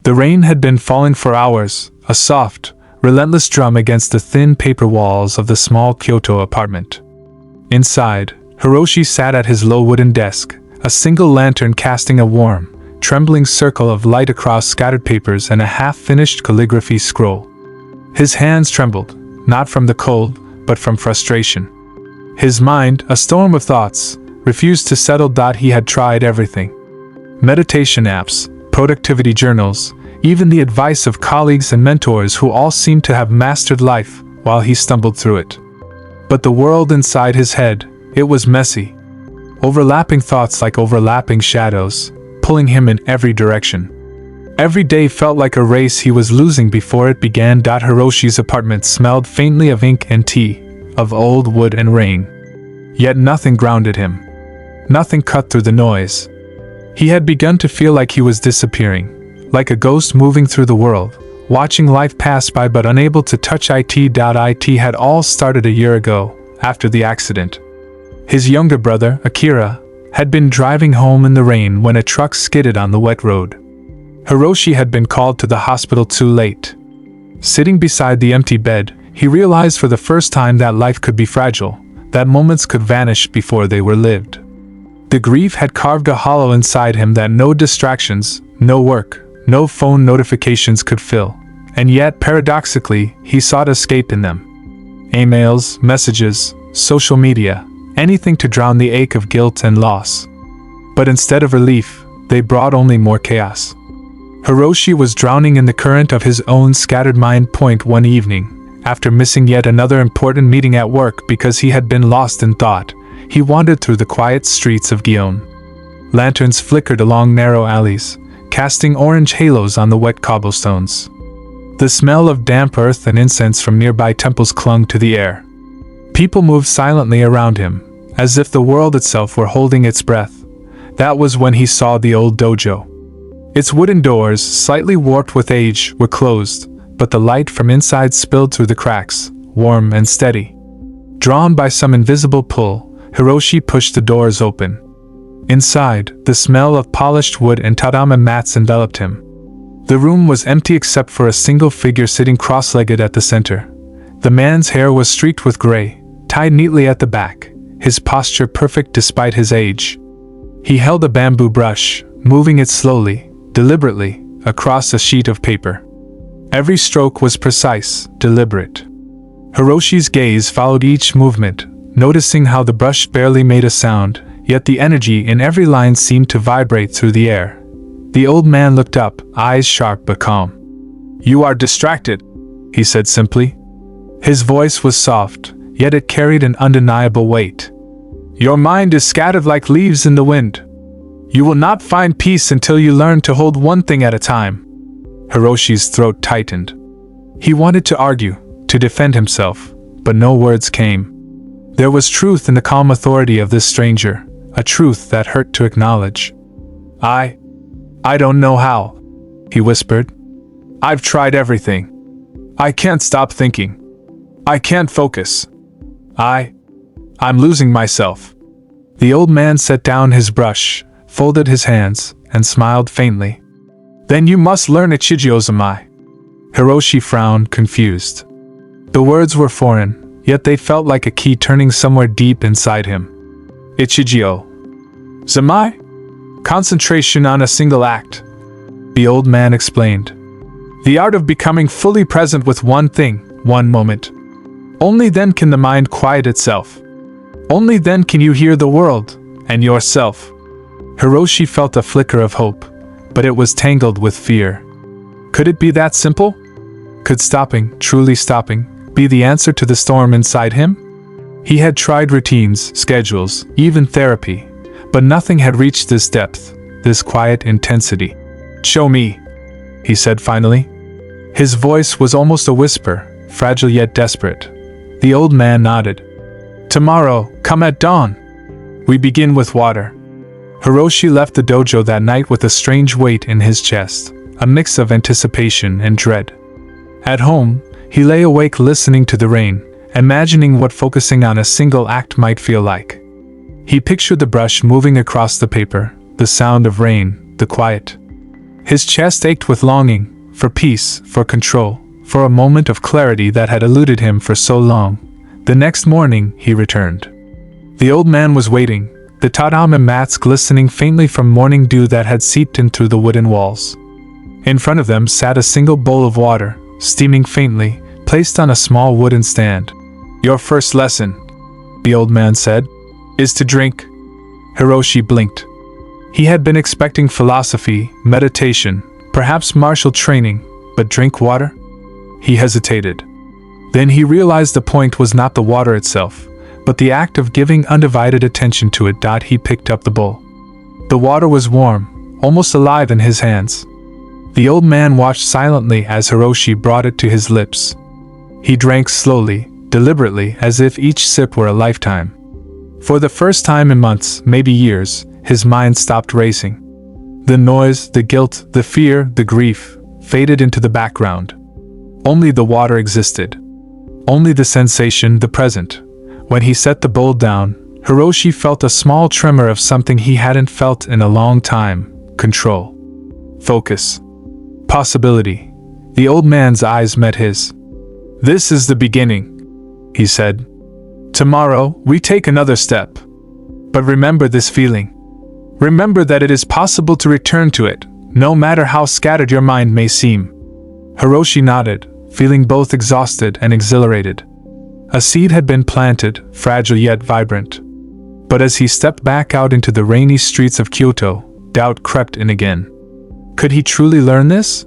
The rain had been falling for hours, a soft, relentless drum against the thin paper walls of the small Kyoto apartment. Inside, Hiroshi sat at his low wooden desk, a single lantern casting a warm, trembling circle of light across scattered papers and a half-finished calligraphy scroll. His hands trembled, not from the cold, but from frustration. His mind, a storm of thoughts, refused to settle. He had tried everything. Meditation apps, productivity journals, even the advice of colleagues and mentors who all seemed to have mastered life while he stumbled through it. But the world inside his head, it was messy. Overlapping thoughts like overlapping shadows, pulling him in every direction. Every day felt like a race he was losing before it began. Hiroshi's apartment smelled faintly of ink and tea, of old wood and rain. Yet nothing grounded him. Nothing cut through the noise. He had begun to feel like he was disappearing, like a ghost moving through the world, watching life pass by but unable to touch it. It had all started a year ago, after the accident. His younger brother, Akira, had been driving home in the rain when a truck skidded on the wet road. Hiroshi had been called to the hospital too late. Sitting beside the empty bed, he realized for the first time that life could be fragile, that moments could vanish before they were lived. The grief had carved a hollow inside him that no distractions, no work, no phone notifications could fill, and yet, paradoxically, he sought escape in them. Emails, messages, social media, anything to drown the ache of guilt and loss. But instead of relief, they brought only more chaos. Hiroshi was drowning in the current of his own scattered mind. One evening, after missing yet another important meeting at work because he had been lost in thought, he wandered through the quiet streets of Gion. Lanterns flickered along narrow alleys, casting orange halos on the wet cobblestones. The smell of damp earth and incense from nearby temples clung to the air. People moved silently around him, as if the world itself were holding its breath. That was when he saw the old dojo. Its wooden doors, slightly warped with age, were closed, but the light from inside spilled through the cracks, warm and steady. Drawn by some invisible pull, Hiroshi pushed the doors open. Inside, the smell of polished wood and tatami mats enveloped him. The room was empty except for a single figure sitting cross-legged at the center. The man's hair was streaked with gray, tied neatly at the back, his posture perfect despite his age. He held a bamboo brush, moving it slowly, deliberately, across a sheet of paper. Every stroke was precise, deliberate. Hiroshi's gaze followed each movement, noticing how the brush barely made a sound, yet the energy in every line seemed to vibrate through the air. The old man looked up, eyes sharp but calm. "You are distracted," he said simply. His voice was soft, yet it carried an undeniable weight. "Your mind is scattered like leaves in the wind. You will not find peace until you learn to hold one thing at a time." Hiroshi's throat tightened. He wanted to argue, to defend himself, but no words came. There was truth in the calm authority of this stranger, a truth that hurt to acknowledge. I don't know how," he whispered. "I've tried everything. I can't stop thinking. I can't focus. I'm losing myself." The old man set down his brush, folded his hands, and smiled faintly. "Then you must learn Ichigyo-Zammai." Hiroshi frowned, confused. The words were foreign, yet they felt like a key turning somewhere deep inside him. Ichigyo-Zammai? Concentration on a single act, the old man explained. The art of becoming fully present with one thing, one moment. Only then can the mind quiet itself. Only then can you hear the world, and yourself. Hiroshi felt a flicker of hope, but it was tangled with fear. Could it be that simple? Could stopping, truly stopping, be the answer to the storm inside him? He had tried routines, schedules, even therapy, but nothing had reached this depth, this quiet intensity. "Show me," he said finally. His voice was almost a whisper, fragile yet desperate. The old man nodded. "Tomorrow, come at dawn. We begin with water." Hiroshi left the dojo that night with a strange weight in his chest, a mix of anticipation and dread. At home, he lay awake listening to the rain, imagining what focusing on a single act might feel like. He pictured the brush moving across the paper, the sound of rain, the quiet. His chest ached with longing, for peace, for control, for a moment of clarity that had eluded him for so long. The next morning, he returned. The old man was waiting, the tatami mats glistening faintly from morning dew that had seeped in through the wooden walls. In front of them sat a single bowl of water, steaming faintly, placed on a small wooden stand. "Your first lesson," the old man said, "is to drink." Hiroshi blinked. He had been expecting philosophy, meditation, perhaps martial training, but drink water? He hesitated. Then he realized the point was not the water itself, but the act of giving undivided attention to it. He picked up the bowl. The water was warm, almost alive in his hands. The old man watched silently as Hiroshi brought it to his lips. He drank slowly, deliberately, as if each sip were a lifetime. For the first time in months, maybe years, his mind stopped racing. The noise, the guilt, the fear, the grief, faded into the background. Only the water existed. Only the sensation, the present. When he set the bowl down, Hiroshi felt a small tremor of something he hadn't felt in a long time: control. Focus. Possibility. The old man's eyes met his. "This is the beginning," he said. "Tomorrow, we take another step. But remember this feeling. Remember that it is possible to return to it, no matter how scattered your mind may seem." Hiroshi nodded, feeling both exhausted and exhilarated. A seed had been planted, fragile yet vibrant. But as he stepped back out into the rainy streets of Kyoto, doubt crept in again. Could he truly learn this?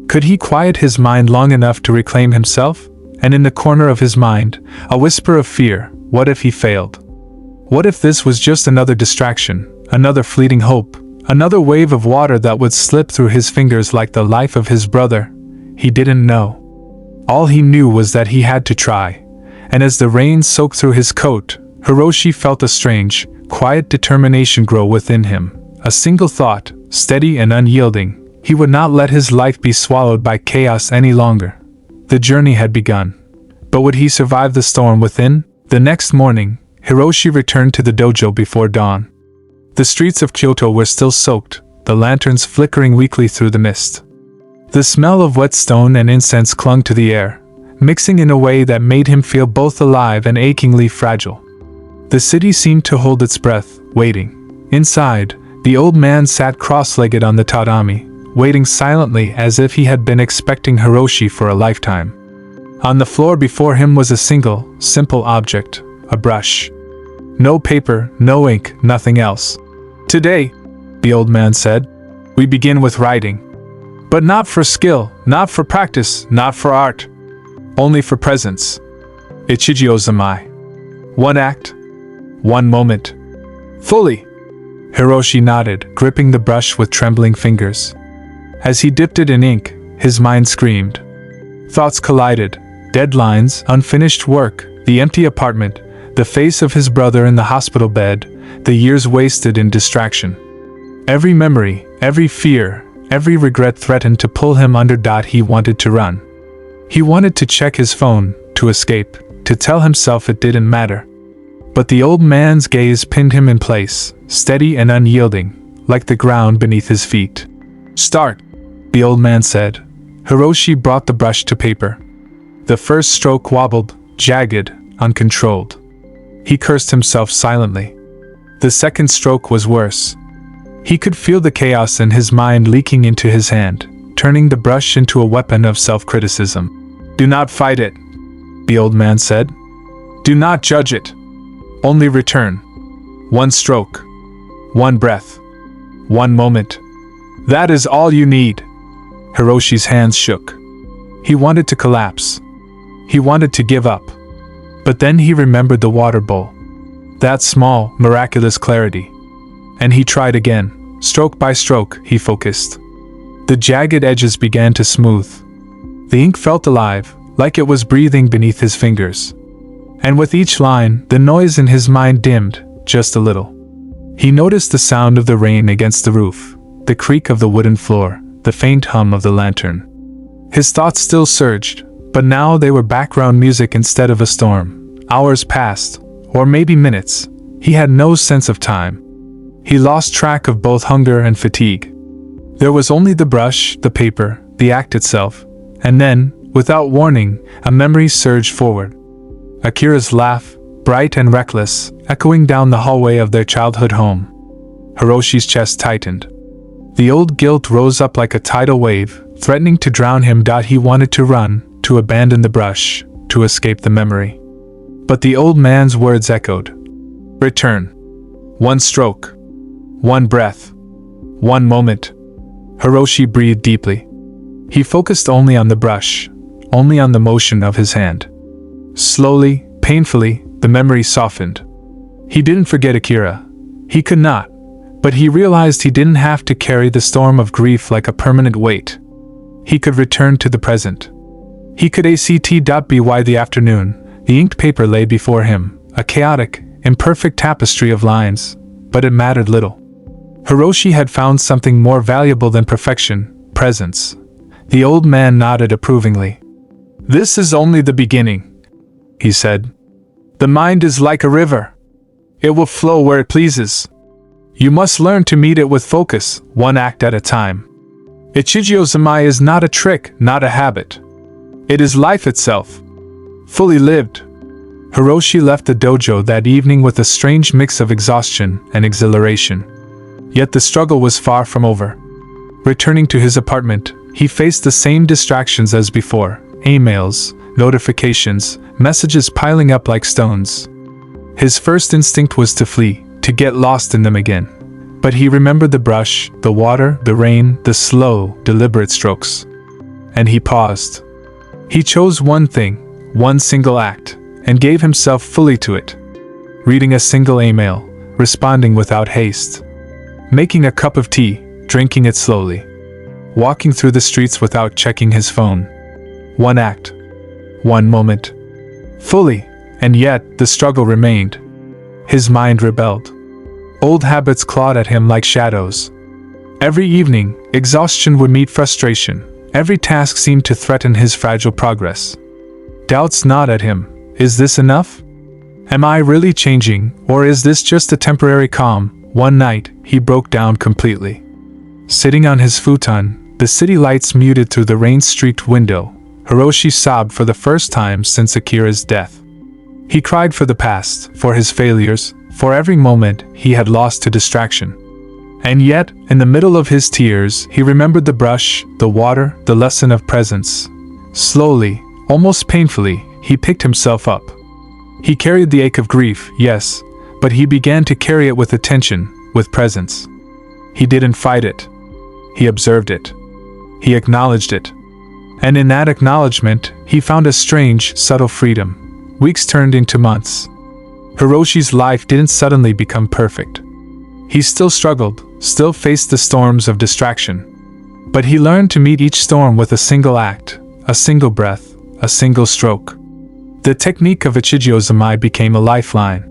Could he quiet his mind long enough to reclaim himself? And in the corner of his mind, a whisper of fear: what if he failed? What if this was just another distraction, another fleeting hope, another wave of water that would slip through his fingers like the life of his brother? He didn't know. All he knew was that he had to try. And as the rain soaked through his coat, Hiroshi felt a strange, quiet determination grow within him. A single thought, steady and unyielding: he would not let his life be swallowed by chaos any longer. The journey had begun. But would he survive the storm within? The next morning, Hiroshi returned to the dojo before dawn. The streets of Kyoto were still soaked, the lanterns flickering weakly through the mist. The smell of wet stone and incense clung to the air, mixing in a way that made him feel both alive and achingly fragile. The city seemed to hold its breath, waiting. Inside, the old man sat cross-legged on the tatami, waiting silently as if he had been expecting Hiroshi for a lifetime. On the floor before him was a single, simple object: a brush. No paper, no ink, nothing else. "Today," the old man said, "we begin with writing. But not for skill, not for practice, not for art. Only for presence. Ichigyo-Zammai. One act. One moment. Fully." Hiroshi nodded, gripping the brush with trembling fingers. As he dipped it in ink, his mind screamed. Thoughts collided: deadlines, unfinished work, the empty apartment, the face of his brother in the hospital bed, the years wasted in distraction. Every memory, every fear, every regret threatened to pull him under. He wanted to run. He wanted to check his phone, to escape, to tell himself it didn't matter. But the old man's gaze pinned him in place, steady and unyielding, like the ground beneath his feet. "Start," the old man said. Hiroshi brought the brush to paper. The first stroke wobbled, jagged, uncontrolled. He cursed himself silently. The second stroke was worse. He could feel the chaos in his mind leaking into his hand, turning the brush into a weapon of self-criticism. "Do not fight it," the old man said. "Do not judge it. Only return. One stroke. One breath. One moment. That is all you need." Hiroshi's hands shook. He wanted to collapse. He wanted to give up. But then he remembered the water bowl. That small, miraculous clarity. And he tried again. Stroke by stroke, he focused. The jagged edges began to smooth. The ink felt alive, like it was breathing beneath his fingers. And with each line, the noise in his mind dimmed, just a little. He noticed the sound of the rain against the roof, the creak of the wooden floor, the faint hum of the lantern. His thoughts still surged, but now they were background music instead of a storm. Hours passed, or maybe minutes. He had no sense of time. He lost track of both hunger and fatigue. There was only the brush, the paper, the act itself, and then, without warning, a memory surged forward. Akira's laugh, bright and reckless, echoing down the hallway of their childhood home. Hiroshi's chest tightened. The old guilt rose up like a tidal wave, threatening to drown him. He wanted to run, to abandon the brush, to escape the memory. But the old man's words echoed. Return. One stroke. One breath. One moment. Hiroshi breathed deeply. He focused only on the brush, only on the motion of his hand. Slowly, painfully, the memory softened. He didn't forget Akira. He could not. But he realized he didn't have to carry the storm of grief like a permanent weight. He could return to the present. He could by the afternoon. The inked paper lay before him, a chaotic, imperfect tapestry of lines, but it mattered little. Hiroshi had found something more valuable than perfection, presence. The old man nodded approvingly. This is only the beginning, he said. The mind is like a river. It will flow where it pleases. You must learn to meet it with focus, one act at a time. Ichigyo-Zammai is not a trick, not a habit. It is life itself, fully lived. Hiroshi left the dojo that evening with a strange mix of exhaustion and exhilaration. Yet the struggle was far from over. Returning to his apartment, he faced the same distractions as before: emails, notifications, messages piling up like stones. His first instinct was to flee, to get lost in them again. But he remembered the brush, the water, the rain, the slow, deliberate strokes. And he paused. He chose one thing, one single act, and gave himself fully to it. Reading a single email, responding without haste. Making a cup of tea, drinking it slowly. Walking through the streets without checking his phone. One act. One moment. Fully, and yet the struggle remained. His mind rebelled. Old habits clawed at him like shadows. Every evening, exhaustion would meet frustration. Every task seemed to threaten his fragile progress. Doubts gnawed at him. Is this enough? Am I really changing, or is this just a temporary calm? One night, he broke down completely. Sitting on his futon, the city lights muted through the rain-streaked window, Hiroshi sobbed for the first time since Akira's death. He cried for the past, for his failures, for every moment he had lost to distraction. And yet, in the middle of his tears, he remembered the brush, the water, the lesson of presence. Slowly, almost painfully, he picked himself up. He carried the ache of grief, yes, but he began to carry it with attention, with presence. He didn't fight it. He observed it. He acknowledged it. And in that acknowledgement, he found a strange, subtle freedom. Weeks turned into months. Hiroshi's life didn't suddenly become perfect. He still struggled, still faced the storms of distraction. But he learned to meet each storm with a single act, a single breath, a single stroke. The technique of Ichigyo-Zammai became a lifeline.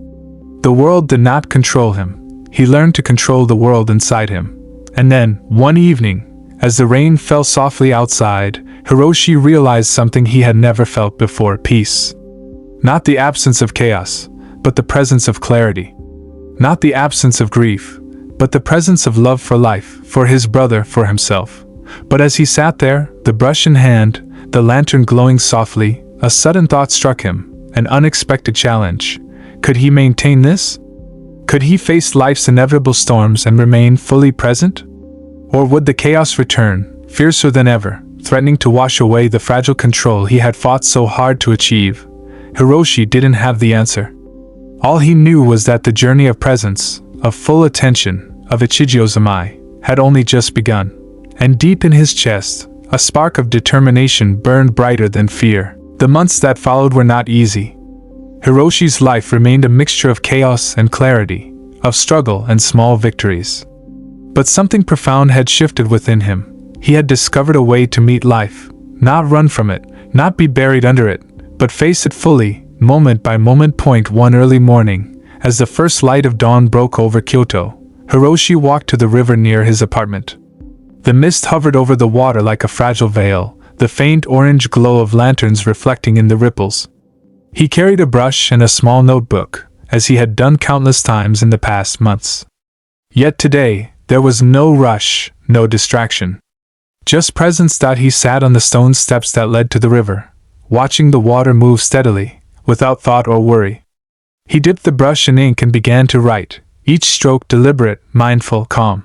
The world did not control him. He learned to control the world inside him. And then, one evening, as the rain fell softly outside, Hiroshi realized something he had never felt before: peace. Not the absence of chaos, but the presence of clarity. Not the absence of grief, but the presence of love for life, for his brother, for himself. But as he sat there, the brush in hand, the lantern glowing softly, a sudden thought struck him, an unexpected challenge. Could he maintain this? Could he face life's inevitable storms and remain fully present? Or would the chaos return, fiercer than ever, threatening to wash away the fragile control he had fought so hard to achieve? Hiroshi didn't have the answer. All he knew was that the journey of presence, of full attention, of Ichigyo-Zammai, had only just begun. And deep in his chest, a spark of determination burned brighter than fear. The months that followed were not easy. Hiroshi's life remained a mixture of chaos and clarity, of struggle and small victories. But something profound had shifted within him. He had discovered a way to meet life, not run from it, not be buried under it, but face it fully, moment by moment. One early morning, as the first light of dawn broke over Kyoto, Hiroshi walked to the river near his apartment. The mist hovered over the water like a fragile veil, the faint orange glow of lanterns reflecting in the ripples. He carried a brush and a small notebook, as he had done countless times in the past months. Yet today, there was no rush, no distraction. Just presence. He sat on the stone steps that led to the river, watching the water move steadily, without thought or worry. He dipped the brush in ink and began to write, each stroke deliberate, mindful, calm.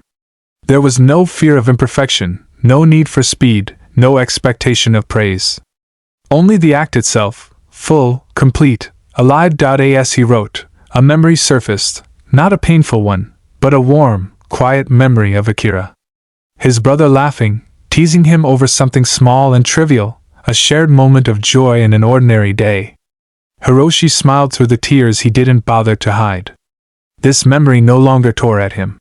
There was no fear of imperfection, no need for speed, no expectation of praise. Only the act itself, full, complete, alive. As he wrote, a memory surfaced, not a painful one, but a warm, quiet memory of Akira. His brother laughing, teasing him over something small and trivial, a shared moment of joy in an ordinary day. Hiroshi smiled through the tears he didn't bother to hide. This memory no longer tore at him.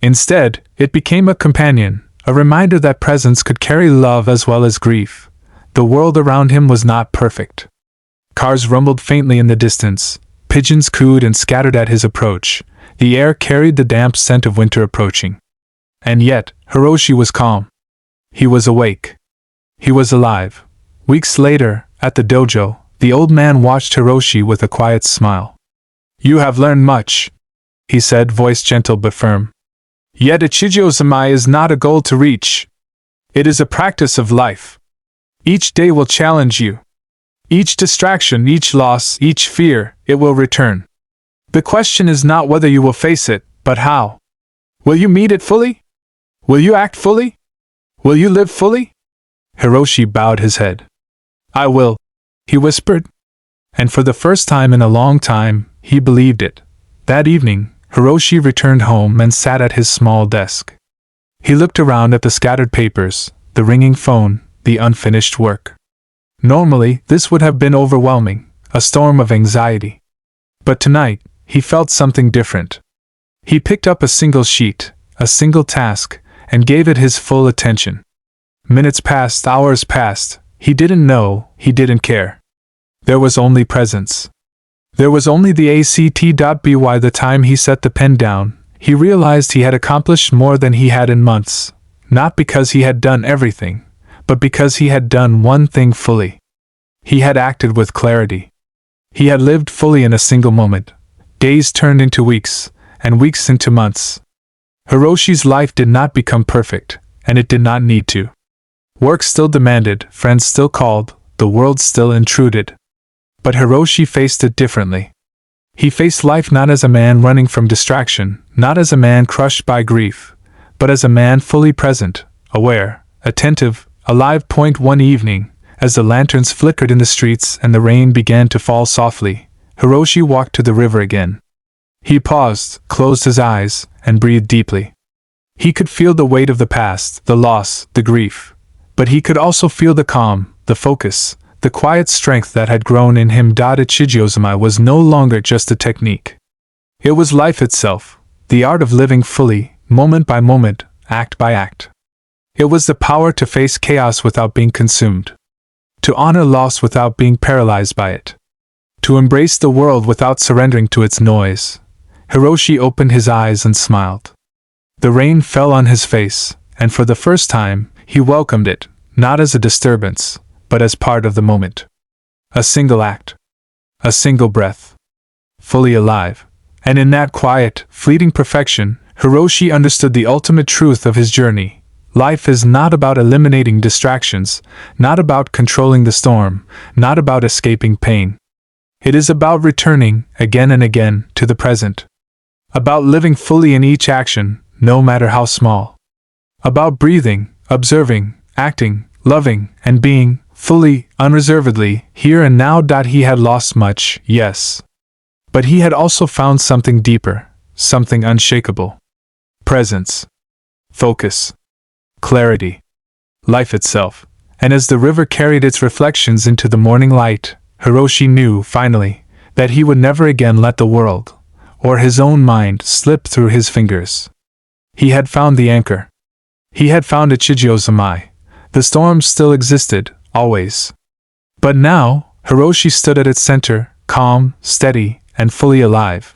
Instead, it became a companion, a reminder that presence could carry love as well as grief. The world around him was not perfect. Cars rumbled faintly in the distance, pigeons cooed and scattered at his approach, the air carried the damp scent of winter approaching. And yet, Hiroshi was calm. He was awake. He was alive. Weeks later, at the dojo, the old man watched Hiroshi with a quiet smile. "You have learned much," he said, voice gentle but firm. "Yet Ichigyo-Zammai is not a goal to reach. It is a practice of life. Each day will challenge you. Each distraction, each loss, each fear, it will return. The question is not whether you will face it, but how. Will you meet it fully? Will you act fully? Will you live fully?" Hiroshi bowed his head. "I will," he whispered. And for the first time in a long time, he believed it. That evening, Hiroshi returned home and sat at his small desk. He looked around at the scattered papers, the ringing phone, the unfinished work. Normally, this would have been overwhelming, a storm of anxiety. But tonight, he felt something different. He picked up a single sheet, a single task, and gave it his full attention. Minutes passed, hours passed. He didn't know, he didn't care. There was only presence. There was only the act. By the time he set the pen down, he realized he had accomplished more than he had in months, not because he had done everything, but because he had done one thing fully. He had acted with clarity. He had lived fully in a single moment. Days turned into weeks, and weeks into months. Hiroshi's life did not become perfect, and it did not need to. Work still demanded, friends still called, the world still intruded. But Hiroshi faced it differently. He faced life not as a man running from distraction, not as a man crushed by grief, but as a man fully present, aware, attentive, alive. One evening, as the lanterns flickered in the streets and the rain began to fall softly, Hiroshi walked to the river again. He paused, closed his eyes, and breathed deeply. He could feel the weight of the past, the loss, the grief. But he could also feel the calm, the focus, the quiet strength that had grown in him. Ichigyo-Zammai was no longer just a technique. It was life itself, the art of living fully, moment by moment, act by act. It was the power to face chaos without being consumed. To honor loss without being paralyzed by it. To embrace the world without surrendering to its noise. Hiroshi opened his eyes and smiled. The rain fell on his face, and for the first time, he welcomed it, not as a disturbance, but as part of the moment. A single act. A single breath. Fully alive. And in that quiet, fleeting perfection, Hiroshi understood the ultimate truth of his journey. Life is not about eliminating distractions, not about controlling the storm, not about escaping pain. It is about returning, again and again, to the present. About living fully in each action, no matter how small. About breathing, observing, acting, loving, and being, fully, unreservedly, here and now. He had lost much, yes. But he had also found something deeper, something unshakable. Presence. Focus. Clarity. Life itself. And as the river carried its reflections into the morning light, Hiroshi knew, finally, that he would never again let the world, or his own mind, slip through his fingers. He had found the anchor. He had found Ichigyo-Zammai. The storm still existed, always. But now, Hiroshi stood at its center, calm, steady, and fully alive.